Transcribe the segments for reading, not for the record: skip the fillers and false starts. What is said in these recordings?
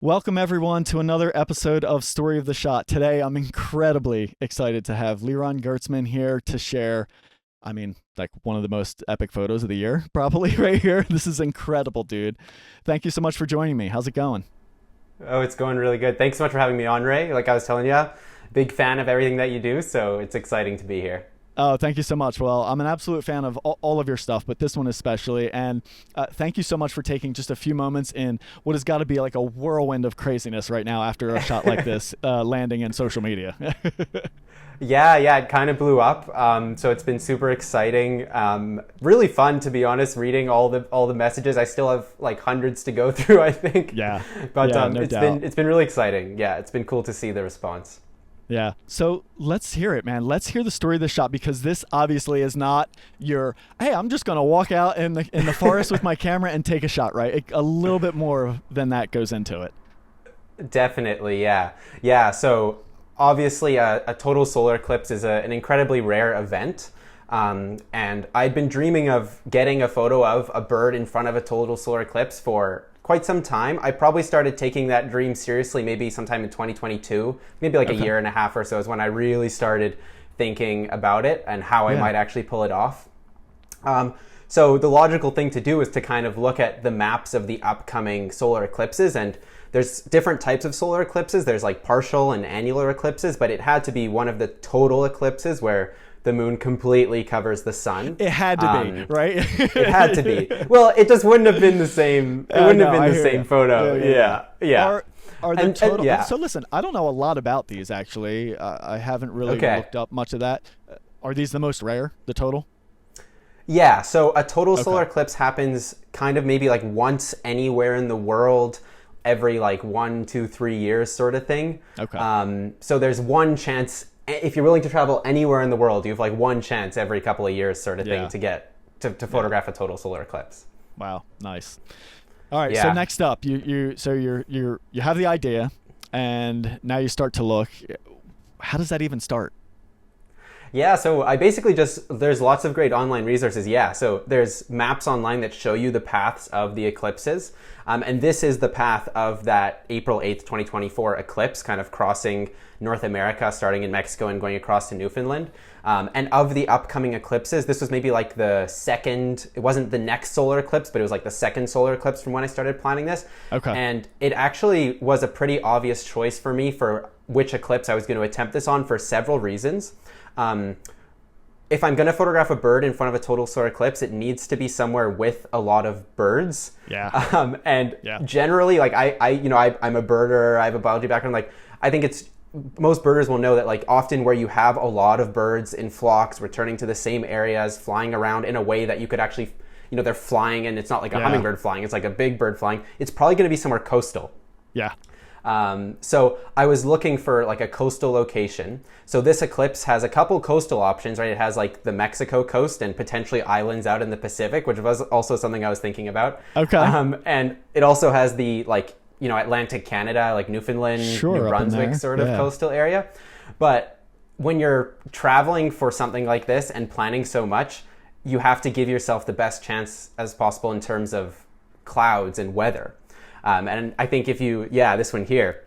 Welcome, everyone, to another episode of Story of the Shot. Today, I'm incredibly excited to have Liron Gertsman here to share, like one of the most epic photos of the year, probably right here. This is incredible, dude. Thank you so much for joining me. How's it going? Oh, it's going really good. Thanks so much for having me on, Ray. Like I was telling you, big fan of everything that you do, so it's exciting to be here. Oh, thank you so much. Well, I'm an absolute fan of all of your stuff, but this one especially. And thank you so much for taking just a few moments in what has got to be like a whirlwind of craziness right now after a shot like this landing in social media. Yeah, it kind of blew up. So it's been super exciting. Really fun, to be honest, reading all the messages. I still have like hundreds to go through, I think. Yeah. But yeah, no doubt. it's been really exciting. Yeah, it's been cool to see the response. Yeah. So let's hear it, man. Let's hear the story of the shot, because this obviously is not your, hey, I'm just going to walk out in the forest with my camera and take a shot, right? A little bit more than that goes into it. Definitely, yeah. Yeah, so obviously a total solar eclipse is an incredibly rare event. And I'd been dreaming of getting a photo of a bird in front of a total solar eclipse for quite some time. I probably started taking that dream seriously maybe sometime in 2022, maybe like a year and a half or so is when I really started thinking about it and how I might actually pull it off. So the logical thing to do is to kind of look at the maps of the upcoming solar eclipses, and there's different types of solar eclipses. There's like partial and annular eclipses, but it had to be one of the total eclipses where the moon completely covers the sun. It had to be, right? It had to be. Well, it just wouldn't have been the same. It wouldn't have been the same photo. Yeah. Are the total? So listen, I don't know a lot about these actually. I haven't really looked up much of that. Are these the most rare? The total? Yeah. So a total solar eclipse happens kind of maybe like once anywhere in the world, every like 1, 2, 3 years, sort of thing. Okay. So there's one chance. If you're willing to travel anywhere in the world, you have like one chance every couple of years, sort of thing, to get to photograph a total solar eclipse. Wow, nice. All right, so next up, you have the idea, and now you start to look. How does that even start? Yeah, so I basically there's lots of great online resources. Yeah, so there's maps online that show you the paths of the eclipses. And this is the path of that April 8th, 2024 eclipse, kind of crossing North America, starting in Mexico and going across to Newfoundland. And of the upcoming eclipses, this was maybe like the second, it wasn't the next solar eclipse, but it was like the second solar eclipse from when I started planning this. Okay. And it actually was a pretty obvious choice for me for which eclipse I was going to attempt this on for several reasons. If I'm going to photograph a bird in front of a total solar eclipse, it needs to be somewhere with a lot of birds. Yeah. Generally, like I'm a birder. I have a biology background. Like I think most birders will know that like often where you have a lot of birds in flocks returning to the same areas, flying around in a way that you could actually, they're flying and it's not like a hummingbird flying. It's like a big bird flying. It's probably going to be somewhere coastal. Yeah. So I was looking for like a coastal location. So this eclipse has a couple coastal options, right? It has like the Mexico coast and potentially islands out in the Pacific, which was also something I was thinking about. Okay. And it also has the Atlantic Canada, like Newfoundland, New Brunswick sort of coastal area. But when you're traveling for something like this and planning so much, you have to give yourself the best chance as possible in terms of clouds and weather. And I think this one here.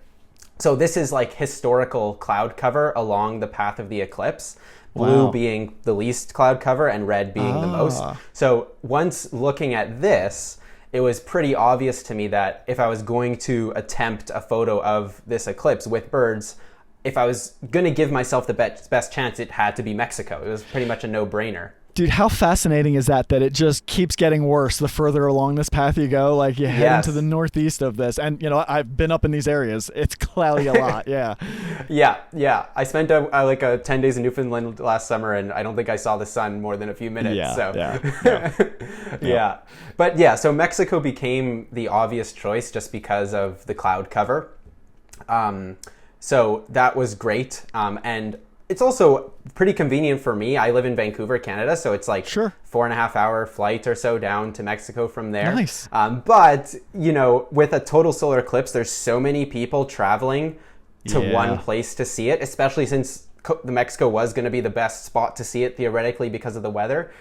So this is like historical cloud cover along the path of the eclipse, blue being the least cloud cover and red being the most. So once looking at this, it was pretty obvious to me that if I was going to attempt a photo of this eclipse with birds, if I was going to give myself the best chance, it had to be Mexico. It was pretty much a no-brainer. Dude, how fascinating is that it just keeps getting worse the further along this path you go? Like you head into the northeast of this. And, I've been up in these areas. It's cloudy a lot. Yeah. Yeah. I spent 10 days in Newfoundland last summer, and I don't think I saw the sun more than a few minutes. Yeah. But so Mexico became the obvious choice just because of the cloud cover. So that was great. And it's also pretty convenient for me. I live in Vancouver, Canada, so it's like 4.5 hour flight or so down to Mexico from there. Nice. But, with a total solar eclipse, there's so many people traveling to one place to see it, especially since the Mexico was going to be the best spot to see it theoretically because of the weather.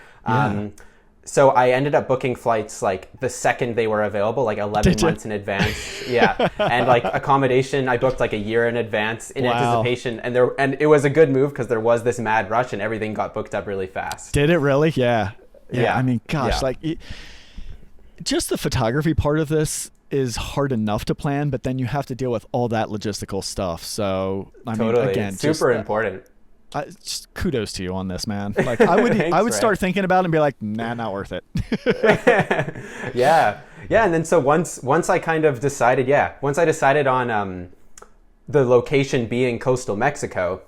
So I ended up booking flights like the second they were available, like 11 months in advance. Yeah. And like accommodation, I booked like a year in advance in anticipation. And it was a good move because there was this mad rush and everything got booked up really fast. Did it really? Yeah. Yeah. I mean, gosh, just the photography part of this is hard enough to plan, but then you have to deal with all that logistical stuff. So I mean, again, super important. Just kudos to you on this, man. Like I would start thinking about it and be like, nah, not worth it. Yeah. And then so once I kind of decided, once I decided on the location being coastal Mexico,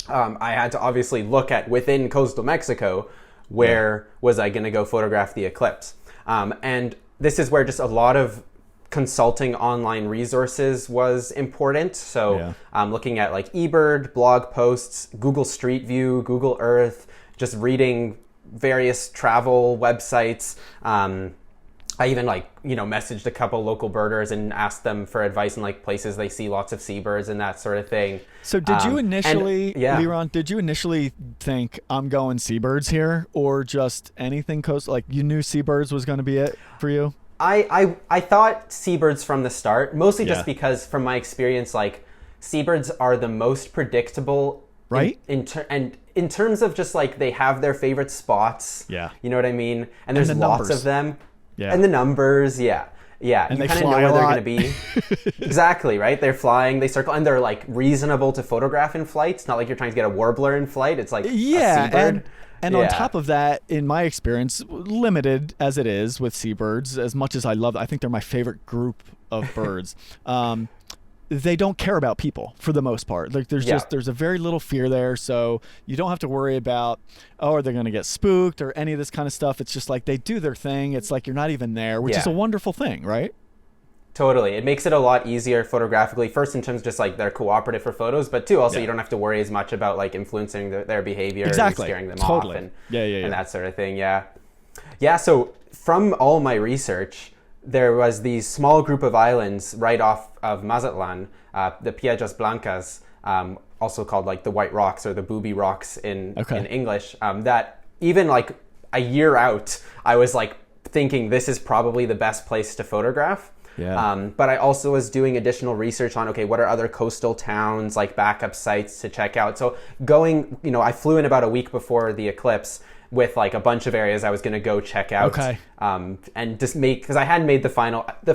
I had to obviously look at within coastal Mexico, where was I going to go photograph the eclipse? And this is where just a lot of consulting online resources was important. So looking at like eBird, blog posts, Google Street View, Google Earth, just reading various travel websites. I even messaged a couple local birders and asked them for advice on like places they see lots of seabirds and that sort of thing. So did you initially, Liron, did you initially think I'm going seabirds here, or just anything coastal? Like you knew seabirds was going to be it for you? I thought seabirds from the start, mostly just because from my experience, like seabirds are the most predictable, right? In terms of just like they have their favorite spots. Yeah. You know what I mean? And there's lots of them. Yeah. And the numbers. Yeah. And you they kind of know where they're going to be. Exactly, right? They're flying, they circle, and they're like reasonable to photograph in flight. It's not like you're trying to get a warbler in flight. It's like a seabird. And on top of that, in my experience, limited as it is with seabirds, as much as I love, I think they're my favorite group of birds. They don't care about people for the most part. Like there's a very little fear there, so you don't have to worry about, are they going to get spooked or any of this kind of stuff. It's just like they do their thing. It's like you're not even there, which is a wonderful thing, right? Totally. It makes it a lot easier photographically. First, in terms of just like they're cooperative for photos, but two, also you don't have to worry as much about like influencing their behavior and scaring them off and that sort of thing. Yeah. So from all my research, there was these small group of islands right off of Mazatlan, the Piedras Blancas, also called like the White Rocks or the Booby Rocks in English, that even like a year out, I was like thinking this is probably the best place to photograph. Yeah. But I also was doing additional research on, what are other coastal towns, like backup sites to check out. So I flew in about a week before the eclipse with like a bunch of areas I was going to go check out. And just because I hadn't made the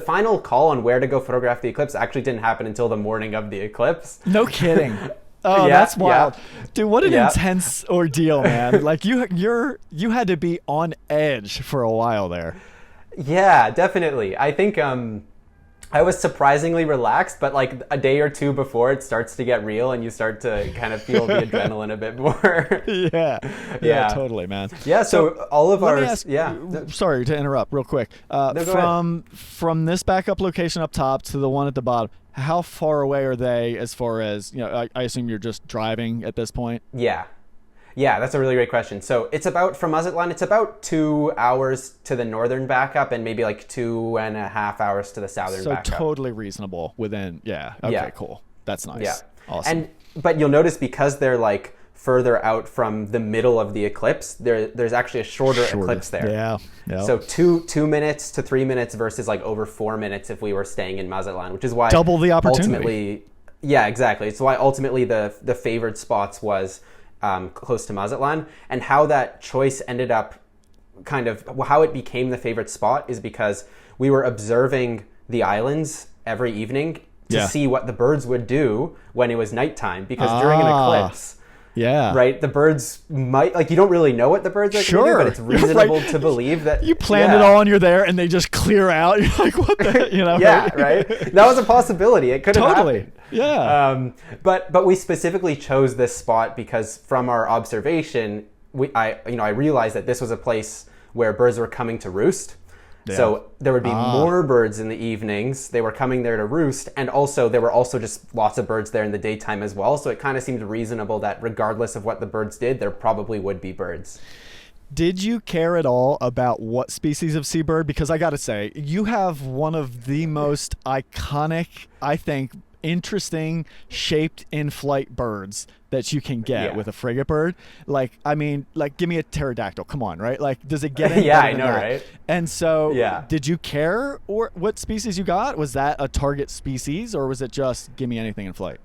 final call on where to go photograph the eclipse actually didn't happen until the morning of the eclipse. No kidding. Oh, that's wild. Dude, what an intense ordeal, man. Like you had to be on edge for a while there. Yeah, definitely. I think I was surprisingly relaxed, but like a day or two before it starts to get real and you start to kind of feel the adrenaline a bit more. Yeah, totally, man. Yeah, so all of our... Sorry to interrupt real quick. From this backup location up top to the one at the bottom, how far away are they as far as, I assume you're just driving at this point? Yeah, that's a really great question. So from Mazatlan, it's about 2 hours to the northern backup and maybe like 2.5 hours to the southern backup. So totally reasonable within, cool. That's nice. Yeah. Awesome. But you'll notice because they're like further out from the middle of the eclipse, there's actually a shorter eclipse there. Yeah. So 2 minutes to 3 minutes versus like over 4 minutes if we were staying in Mazatlan, which is why... Double the opportunity. Yeah, exactly. It's why ultimately the favored spots was... close to Mazatlan, and how that choice ended up how it became the favorite spot is because we were observing the islands every evening to see what the birds would do when it was nighttime, because during an eclipse, right, the birds might, like, you don't really know what the birds are going to do, but it's reasonable to believe that you planned it all and you're there and they just clear out. You're like, what the right? That was a possibility. It could have happened. Yeah. But we specifically chose this spot because from our observation, I realized that this was a place where birds were coming to roost. Yeah. So there would be more birds in the evenings. They were coming there to roost, and also there were also just lots of birds there in the daytime as well. So it kind of seemed reasonable that regardless of what the birds did, there probably would be birds. Did you care at all about what species of seabird? Because I got to say, you have one of the most iconic, I think, interesting shaped in-flight birds that you can get with a frigatebird. Like, I mean, like, give me a pterodactyl. Come on, right? Like, does it get any Yeah, better I than know, that? right? And so, Yeah. did you care or what species you got? Was that a target species, or was it just give me anything in flight?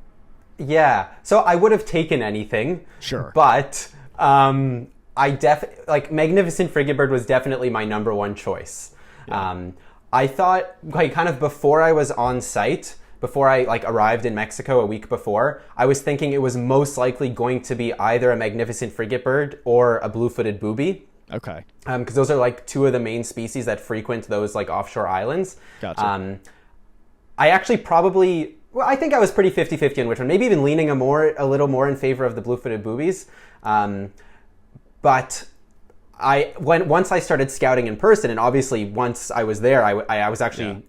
Yeah. So I would have taken anything. Sure. But like Magnificent Frigatebird was definitely my number one choice. Yeah. I thought, like, kind of before I was on site, before I like arrived in Mexico a week before, I was thinking it was most likely going to be either a Magnificent Frigatebird or a blue-footed booby. Okay. Because those are like two of the main species that frequent those like offshore islands. Gotcha. I actually probably, well, I think I was pretty 50-50 on which one, maybe even leaning a little more in favor of the blue-footed boobies. But once I started scouting in person, and obviously once I was there, I was actually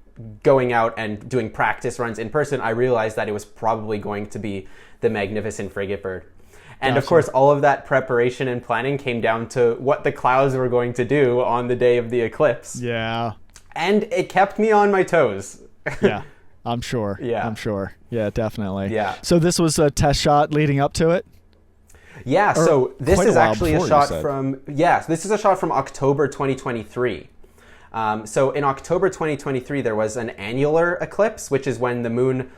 going out and doing practice runs in person, I realized that it was probably going to be the Magnificent Frigatebird. And of course, all of that preparation and planning came down to what the clouds were going to do on the day of the eclipse. Yeah. And it kept me on my toes. Yeah, I'm sure. Yeah. I'm sure. Yeah, definitely. Yeah. So this was a test shot leading up to it? Yeah, so this quite a is while actually a before, you shot said. this is a shot from October 2023. So in October 2023, there was an annular eclipse, which is when the moon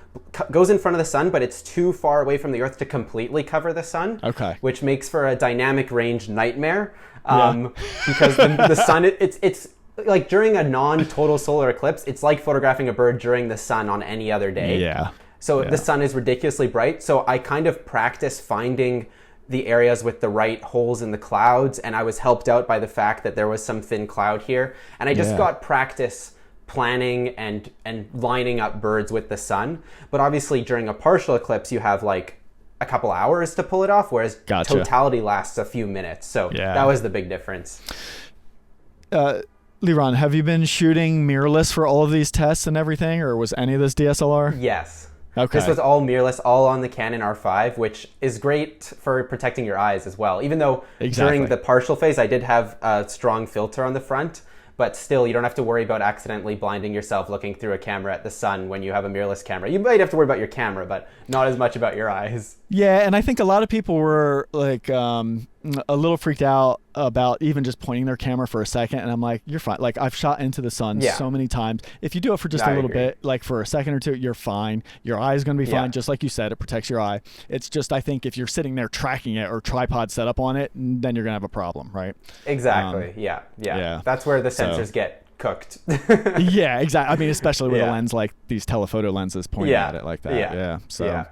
goes in front of the sun, but it's too far away from the Earth to completely cover the sun. Okay. Which makes for a dynamic range nightmare. Because the sun, it's like during a non-total solar eclipse, it's like photographing a bird during the sun on any other day. Yeah. So the sun is ridiculously bright. So I kind of practiced finding the areas with the right holes in the clouds, and I was helped out by the fact that there was some thin cloud here. And I just got practice planning and lining up birds with the sun. But obviously during a partial eclipse, you have like a couple hours to pull it off, whereas totality lasts a few minutes. So that was the big difference. Liron, have you been shooting mirrorless for all of these tests and everything, or was any of this DSLR? Yes. Okay. This was all mirrorless, all on the Canon R5, which is great for protecting your eyes as well. Even though during the partial phase, I did have a strong filter on the front, but still, you don't have to worry about accidentally blinding yourself looking through a camera at the sun when you have a mirrorless camera. You might have to worry about your camera, but not as much about your eyes. Yeah, and I think a lot of people were like a little freaked out about even just pointing their camera for a second, and I'm like, you're fine. Like, I've shot into the sun so many times. If you do it for just a little bit, like for a second or two, you're fine. Your eye is going to be fine, just like you said. It protects your eye. It's just, I think if you're sitting there tracking it or tripod set up on it, then you're going to have a problem, right? Exactly. Yeah. That's where the sensors get cooked. Yeah, exactly. I mean, especially with a lens like these telephoto lenses pointing at it like that. Yeah.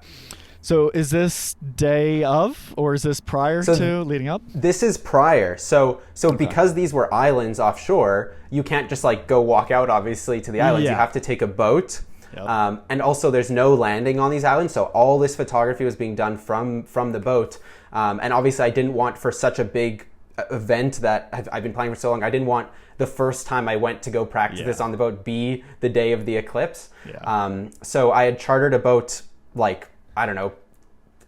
So is this day of, or is this prior to, leading up? This is prior. So because these were islands offshore, you can't just like go walk out, obviously, to the islands. You have to take a boat. Yep. And also there's no landing on these islands. So all this photography was being done from the boat. And obviously I didn't want, for such a big event that I've been planning for so long, I didn't want the first time I went to go practice this on the boat be the day of the eclipse. So I had chartered a boat like, I don't know,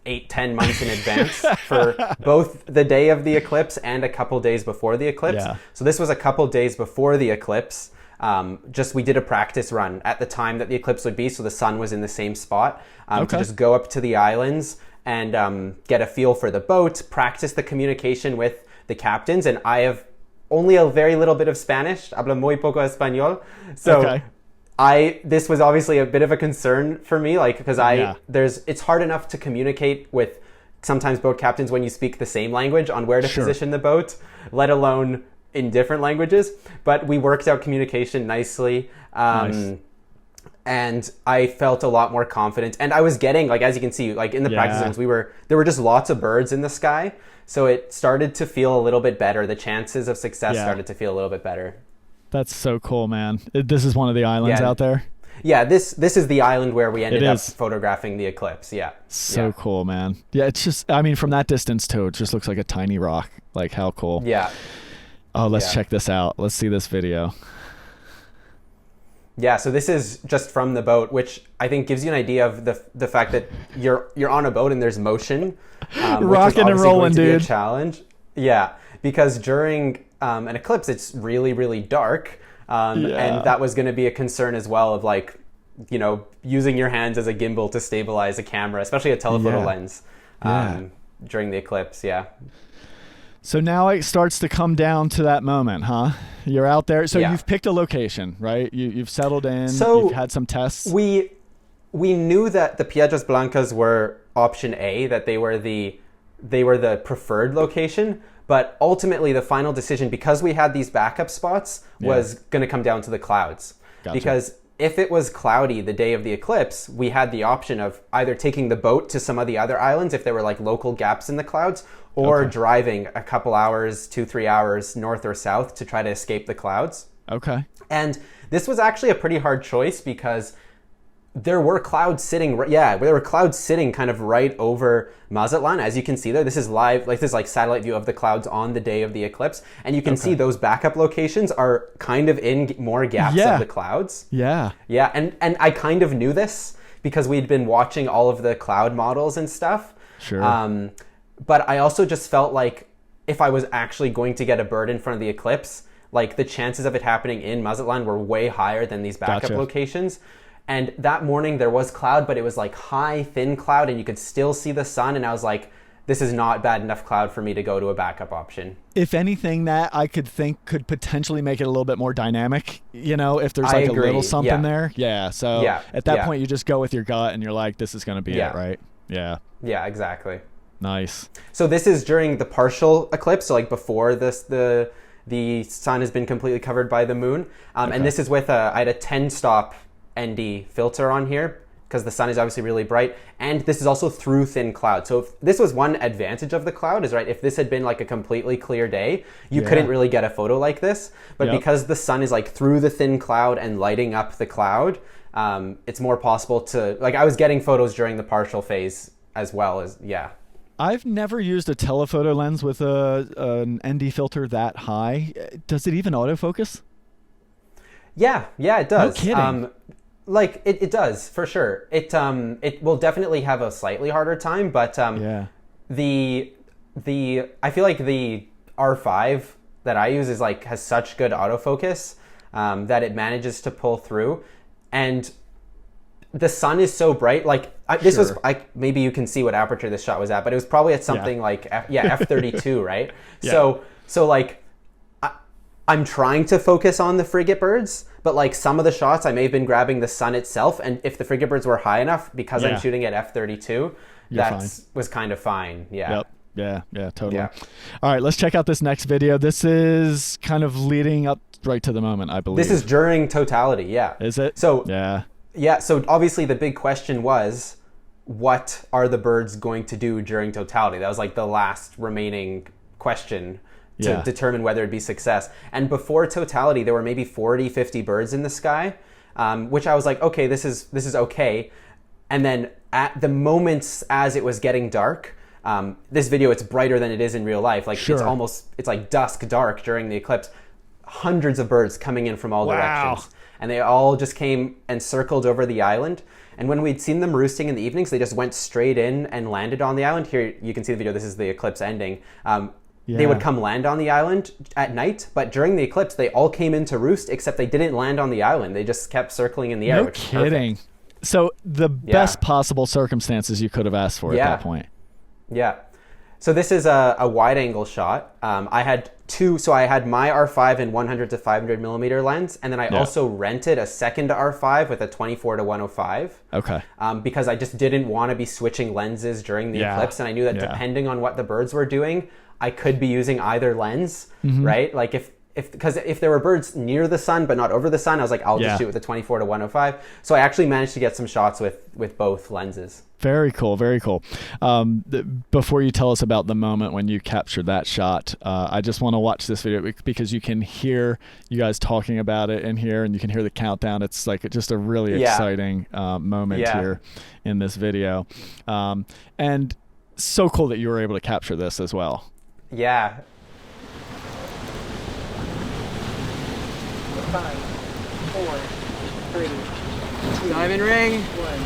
8-10 months in advance for both the day of the eclipse and a couple days before the eclipse. So this was a couple days before the eclipse. We did a practice run at the time that the eclipse would be, so the sun was in the same spot, to just go up to the islands and get a feel for the boat, practice the communication with the captains. And I have only a very little bit of Spanish, hablo muy poco español. So this was obviously a bit of a concern for me, like, because it's hard enough to communicate with sometimes boat captains when you speak the same language on where to position the boat, let alone in different languages. But we worked out communication nicely. And I felt a lot more confident. And I was getting, like, as you can see, like in the practice zones, there were just lots of birds in the sky. So it started to feel a little bit better. The chances of success started to feel a little bit better. That's so cool, man. This is one of the islands out there? Yeah, this is the island where we ended up photographing the eclipse. Yeah. So cool, man. Yeah, it's just, I mean, from that distance too, it just looks like a tiny rock. Like, how cool. Yeah. Oh, let's check this out. Let's see this video. Yeah, so this is just from the boat, which I think gives you an idea of the fact that you're on a boat and there's motion. Rocking and rolling, dude. Be a challenge. Yeah, because during an eclipse, it's really, really dark. And that was going to be a concern as well of like using your hands as a gimbal to stabilize a camera, especially a telephoto lens, during the eclipse. Yeah. So now it starts to come down to that moment, huh? You're out there. So you've picked a location, right? You've settled in. So you've had some tests. We knew that the Piedras Blancas were option A, that they were the preferred location. But ultimately, the final decision, because we had these backup spots, was going to come down to the clouds. Gotcha. Because if it was cloudy the day of the eclipse, we had the option of either taking the boat to some of the other islands if there were like local gaps in the clouds, or driving a couple hours, 2-3 hours north or south to try to escape the clouds. Okay. And this was actually a pretty hard choice because there were clouds sitting, there were clouds sitting kind of right over Mazatlan. As you can see there, this is live, like this is like satellite view of the clouds on the day of the eclipse. And you can see those backup locations are kind of in more gaps of the clouds. Yeah. Yeah, and I kind of knew this because we'd been watching all of the cloud models and stuff. Sure. But I also just felt like if I was actually going to get a bird in front of the eclipse, like the chances of it happening in Mazatlan were way higher than these backup locations. And that morning there was cloud, but it was like high, thin cloud, and you could still see the sun. And I was like, this is not bad enough cloud for me to go to a backup option. If anything, that I could think could potentially make it a little bit more dynamic, if there's like a little something there. Yeah. So at that point, you just go with your gut and you're like, this is going to be it, right? Yeah. Yeah, exactly. Nice. So this is during the partial eclipse, so like before this, the sun has been completely covered by the moon. And this is with I had a 10-stop ND filter on here because the sun is obviously really bright, and this is also through thin cloud. So if this was one advantage of the cloud is if this had been like a completely clear day, you couldn't really get a photo like this. But because the sun is like through the thin cloud and lighting up the cloud, it's more possible to I was getting photos during the partial phase as well as I've never used a telephoto lens with an ND filter that high. Does it even autofocus? Yeah, it does. No kidding. It does for sure. It will definitely have a slightly harder time, but the I feel like the R5 that I use is has such good autofocus that it manages to pull through, and the sun is so bright. This was maybe you can see what aperture this shot was at, but it was probably at something f32, right? Yeah. So I'm trying to focus on the frigate birds, but some of the shots I may have been grabbing the sun itself, and if the frigate birds were high enough, because I'm shooting at f32, that was kind of fine. Yeah. Yep. Yeah, totally. Yeah. All right, let's check out this next video. This is kind of leading up right to the moment, I believe. This is during totality, yeah. Is it? So so obviously the big question was, what are the birds going to do during totality? That was the last remaining question to determine whether it'd be success. And before totality, there were maybe 40, 50 birds in the sky, which I was like, okay, this is okay. And then at the moments as it was getting dark, this video, it's brighter than it is in real life. It's like dusk dark during the eclipse. Hundreds of birds coming in from all directions. And they all just came and circled over the island. And when we'd seen them roosting in the evenings, they just went straight in and landed on the island. Here you can see the video. This is the eclipse ending. They would come land on the island at night, but during the eclipse, they all came in to roost, except they didn't land on the island. They just kept circling in the air. No kidding. So the best possible circumstances you could have asked for at that point. Yeah. So this is a wide angle shot. I had two, so I had my R5 in 100 to 500 millimeter lens, and then I also rented a second R5 with a 24 to 105. Okay. Because I just didn't want to be switching lenses during the eclipse, and I knew that depending on what the birds were doing, I could be using either lens, right? Because if there were birds near the sun but not over the sun, I was like, I'll just shoot with the 24 to 105. So I actually managed to get some shots with both lenses. Very cool, very cool. Before you tell us about the moment when you captured that shot, I just want to watch this video because you can hear you guys talking about it in here, and you can hear the countdown. It's just a really exciting moment here in this video. And so cool that you were able to capture this as well. Yeah. 5, 4, 3, 2, diamond ring, 1.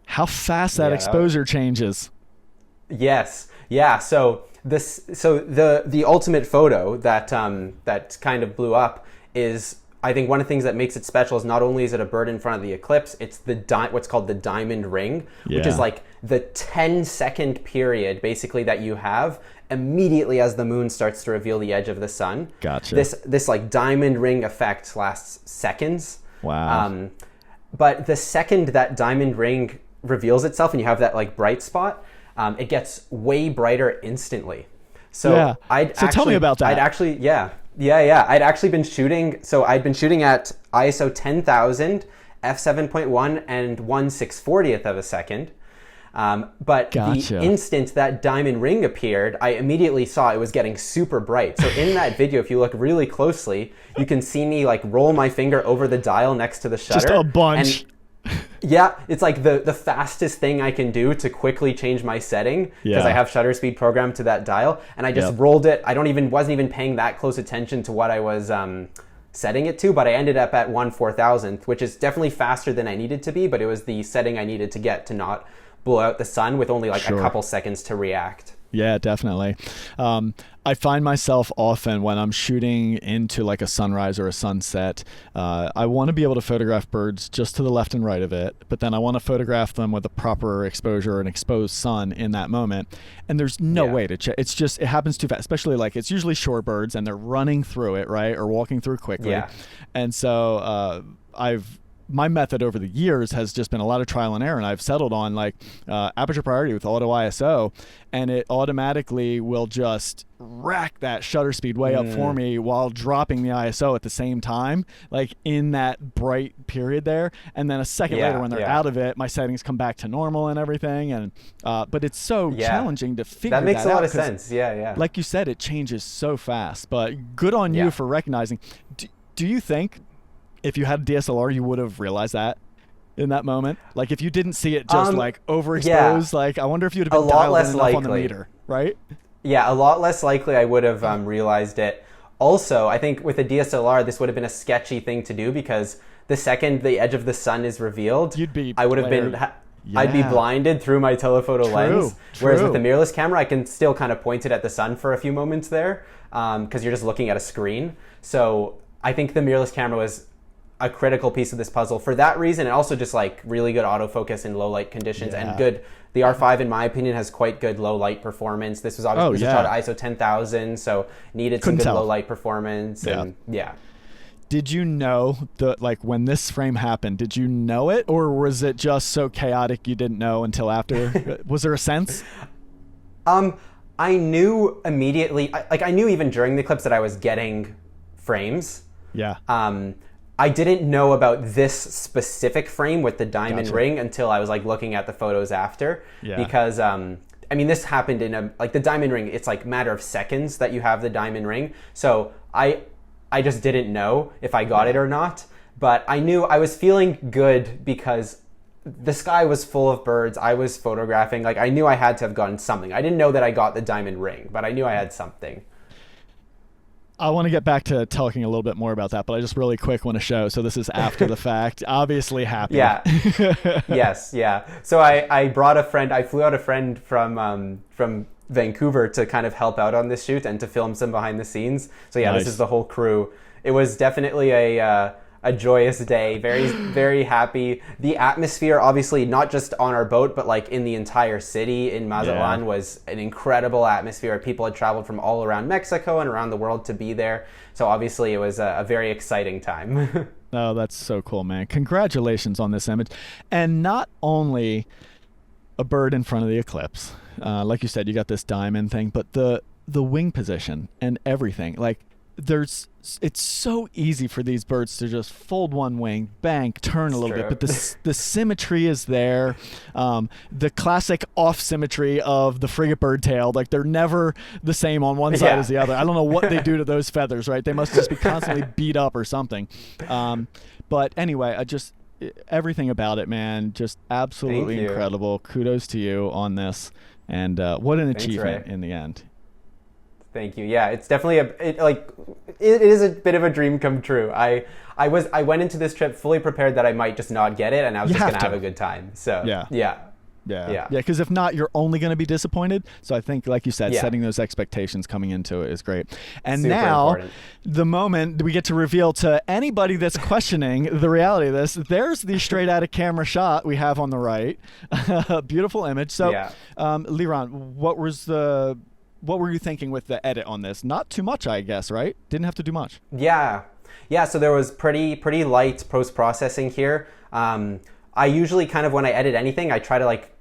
How fast that exposure changes. Yes. Yeah, so the ultimate photo that that kind of blew up is, I think one of the things that makes it special is not only is it a bird in front of the eclipse, it's what's called the diamond ring, which is like the 10-second period basically that you have immediately as the moon starts to reveal the edge of the sun. Gotcha. This like diamond ring effect lasts seconds. Wow. But the second that diamond ring reveals itself and you have that like bright spot, it gets way brighter instantly. So tell me about that. I'd actually been shooting. So I'd been shooting at ISO 10,000, f7.1, and 1/640th of a second. But the instant that diamond ring appeared, I immediately saw it was getting super bright. So in that video, if you look really closely, you can see me like roll my finger over the dial next to the shutter. Just a bunch. Yeah, it's like the fastest thing I can do to quickly change my setting because I have shutter speed programmed to that dial, and I just rolled it. I wasn't even paying that close attention to what I was setting it to, but I ended up at 1/4000th, which is definitely faster than I needed to be, but it was the setting I needed to get to not blow out the sun with only like a couple seconds to react. Yeah, definitely. I find myself often when I'm shooting into like a sunrise or a sunset, I want to be able to photograph birds just to the left and right of it, but then I want to photograph them with a proper exposure and exposed sun in that moment. And there's no way to check. It's just, it happens too fast, especially like it's usually shorebirds and they're running through it, right? Or walking through quickly. Yeah. And so my method over the years has just been a lot of trial and error, and I've settled on like aperture priority with auto ISO, and it automatically will just rack that shutter speed way up for me while dropping the ISO at the same time, like in that bright period there. And then a second later when they're out of it, my settings come back to normal and everything. And but it's so challenging to figure that out. That makes a lot of sense. Yeah. Like you said, it changes so fast, but good on you for recognizing. Do you think if you had a DSLR, you would have realized that in that moment? Like if you didn't see it just like overexposed, like I wonder if you'd have been dialed in enough on the meter, right? Yeah, a lot less likely I would have realized it. Also, I think with a DSLR, this would have been a sketchy thing to do because the second the edge of the sun is revealed, I would have been... I'd be blinded through my telephoto lens. Whereas with the mirrorless camera, I can still kind of point it at the sun for a few moments there because you're just looking at a screen. So I think the mirrorless camera was a critical piece of this puzzle for that reason, and also just like really good autofocus in low light conditions and good. The R5, in my opinion, has quite good low light performance. This was obviously shot at ISO 10,000, so needed some good low light performance. And Did you know like when this frame happened? Did you know it, or was it just so chaotic you didn't know until after? Was there a sense? I knew immediately. I knew even during the eclipse that I was getting frames. Yeah. I didn't know about this specific frame with the diamond ring until I was like looking at the photos after. Yeah. Because I mean, this happened in the diamond ring. It's like matter of seconds that you have the diamond ring. So I just didn't know if I got it or not. But I knew I was feeling good because the sky was full of birds. I was photographing. Like I knew I had to have gotten something. I didn't know that I got the diamond ring, but I knew I had something. I want to get back to talking a little bit more about that, but I just really quick want to show. So this is after the fact. Obviously happy. Yeah. Yes. Yeah. So I brought a friend. I flew out a friend from Vancouver to kind of help out on this shoot and to film some behind the scenes. So yeah, This is the whole crew. It was definitely a joyous day. Very, very happy. The atmosphere, obviously, not just on our boat, but like in the entire city in Mazatlan was an incredible atmosphere. People had traveled from all around Mexico and around the world to be there. So obviously it was a very exciting time. Oh, that's so cool, man. Congratulations on this image. And not only a bird in front of the eclipse, like you said, you got this diamond thing, but the wing position and everything, like it's so easy for these birds to just fold one wing, bang, turn a little bit, but the symmetry is there. The classic off symmetry of the frigatebird tail, like they're never the same on one side as the other. I don't know what they do to those feathers, right? They must just be constantly beat up or something. But anyway, everything about it, man, just absolutely incredible. Kudos to you on this, and what an achievement in the end. Thank you. Yeah, it's definitely it is a bit of a dream come true. I went into this trip fully prepared that I might just not get it, and I was just gonna have a good time. So yeah. Yeah. Because if not, you're only going to be disappointed. So I think, like you said, setting those expectations coming into it is great. And Super now, important. the moment we get to reveal to anybody that's questioning the reality of this, there's the straight out of camera shot we have on the right. Beautiful image. So, Liron, what were you thinking with the edit on this? Not too much, I guess, right? Didn't have to do much. Yeah. So there was pretty light post-processing here. I usually kind of, when I edit anything, I try to, like,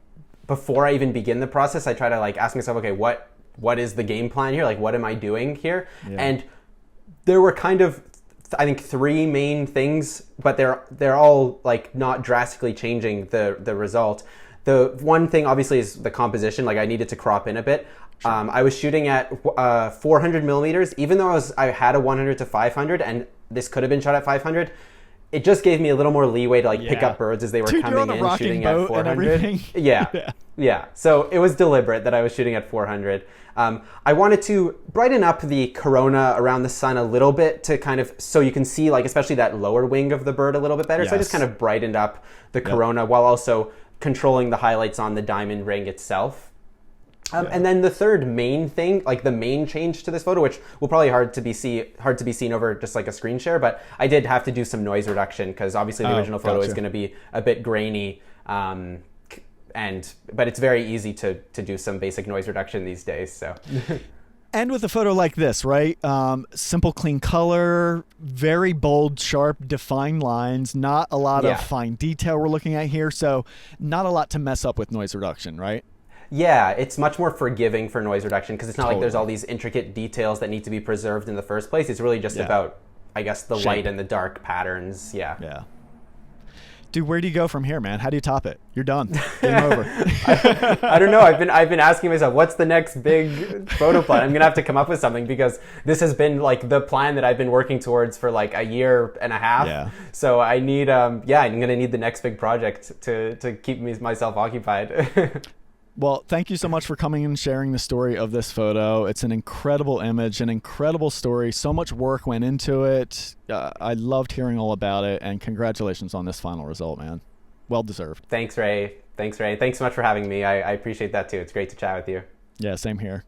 before I even begin the process, I try to, like, ask myself, okay, what is the game plan here? Like, what am I doing here? Yeah. And there were kind of, I think, 3 main things, but they're all, like, not drastically changing the result. The one thing, obviously, is the composition. Like, I needed to crop in a bit. Sure. I was shooting at 400 millimeters, even though I had a 100 to 500, and this could have been shot at 500. It just gave me a little more leeway to, like, pick up birds as they were coming in, shooting at 400. Yeah. So it was deliberate that I was shooting at 400. I wanted to brighten up the corona around the sun a little bit to kind of, so you can see, like, especially that lower wing of the bird a little bit better. Yes. So I just kind of brightened up the corona while also controlling the highlights on the diamond ring itself. And then the third main thing, like the main change to this photo, which will probably hard to be seen over just like a screen share, but I did have to do some noise reduction because obviously the original photo is going to be a bit grainy, but it's very easy to do some basic noise reduction these days. So. And with a photo like this, right? Simple, clean color, very bold, sharp, defined lines, not a lot of fine detail we're looking at here. So not a lot to mess up with noise reduction, right? Yeah, it's much more forgiving for noise reduction because it's not like there's all these intricate details that need to be preserved in the first place. It's really just about, I guess, the light and the dark patterns. Yeah. Dude, where do you go from here, man? How do you top it? You're done. Game over. I don't know. I've been asking myself, what's the next big photo plan? I'm gonna have to come up with something because this has been like the plan that I've been working towards for like a year and a half. Yeah. So I need, I'm gonna need the next big project to keep myself occupied. Well, thank you so much for coming and sharing the story of this photo. It's an incredible image, an incredible story. So much work went into it. I loved hearing all about it, and congratulations on this final result, man. Well deserved. Thanks, Ray. Thanks so much for having me. I appreciate that too. It's great to chat with you. Yeah, same here.